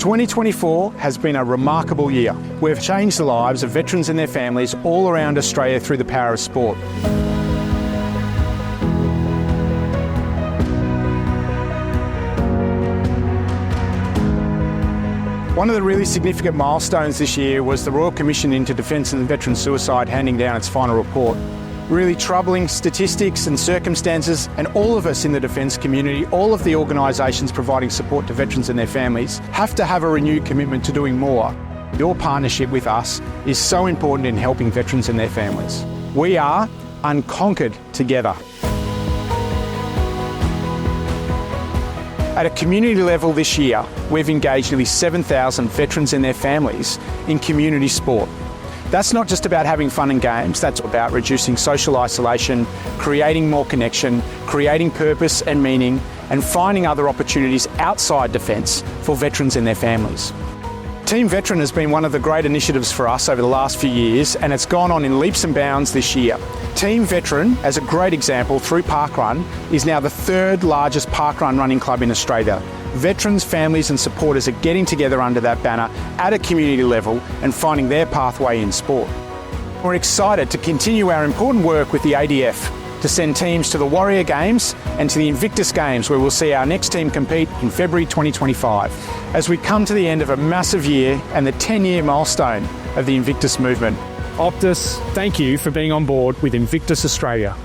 2024 has been a remarkable year. We've changed the lives of veterans and their families all around Australia through the power of sport. One of the really significant milestones this year was the Royal Commission into Defence and Veteran Suicide handing down its final report. Really troubling statistics and circumstances, and all of us in the defence community, all of the organisations providing support to veterans and their families, have to have a renewed commitment to doing more. Your partnership with us is so important in helping veterans and their families. We are unconquered together. At a community level this year, we've engaged nearly 7,000 veterans and their families in community sport. That's not just about having fun and games, that's about reducing social isolation, creating more connection, creating purpose and meaning, and finding other opportunities outside defence for veterans and their families. Team Veteran has been one of the great initiatives for us over the last few years, and it's gone on in leaps and bounds this year. Team Veteran, as a great example through Parkrun, is now the third largest parkrun running club in Australia. Veterans, families and supporters are getting together under that banner at a community level and finding their pathway in sport. We're excited to continue our important work with the ADF to send teams to the Warrior Games and to the Invictus Games, where we'll see our next team compete in February 2025, as we come to the end of a massive year and the 10-year milestone of the Invictus movement. Optus, thank you for being on board with Invictus Australia.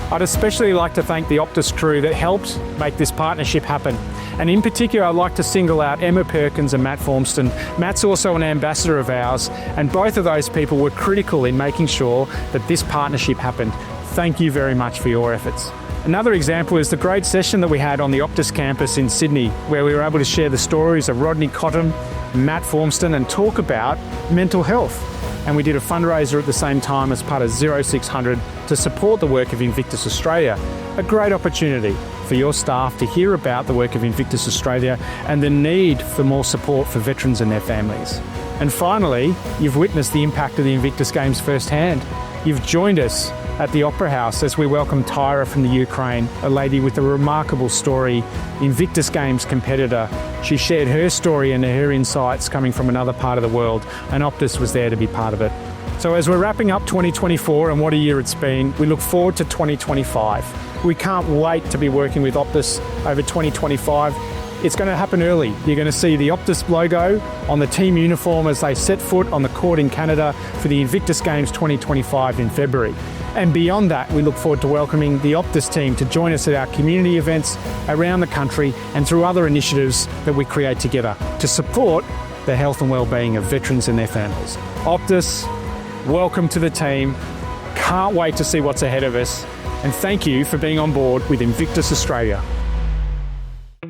I'd especially like to thank the Optus crew that helped make this partnership happen. And in particular, I'd like to single out Emma Perkins and Matt Formston. Matt's also an ambassador of ours, and both of those people were critical in making sure that this partnership happened. Thank you very much for your efforts. Another example is the great session that we had on the Optus campus in Sydney, where we were able to share the stories of Rodney Cottam, Matt Formston, and talk about mental health. And we did a fundraiser at the same time as part of 0600 to support the work of Invictus Australia. A great opportunity for your staff to hear about the work of Invictus Australia and the need for more support for veterans and their families. And finally, you've witnessed the impact of the Invictus Games firsthand. You've joined us at the Opera House as we welcome Tyra from the Ukraine, a lady with a remarkable story, Invictus Games competitor. She shared her story and her insights coming from another part of the world, and Optus was there to be part of it. So as we're wrapping up 2024 and what a year it's been, we look forward to 2025. We can't wait to be working with Optus over 2025. It's going to happen early. You're going to see the Optus logo on the team uniform as they set foot on the court in Canada for the Invictus Games 2025 in February. And beyond that, we look forward to welcoming the Optus team to join us at our community events around the country and through other initiatives that we create together to support the health and well-being of veterans and their families. Optus, welcome to the team. Can't wait to see what's ahead of us. And thank you for being on board with Invictus Australia.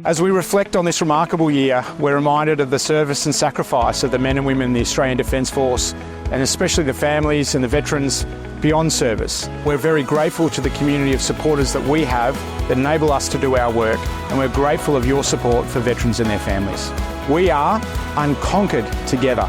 As we reflect on this remarkable year, we're reminded of the service and sacrifice of the men and women in the Australian Defence Force, and especially the families and the veterans beyond service. We're very grateful to the community of supporters that we have that enable us to do our work, and we're grateful of your support for veterans and their families. We are unconquered together.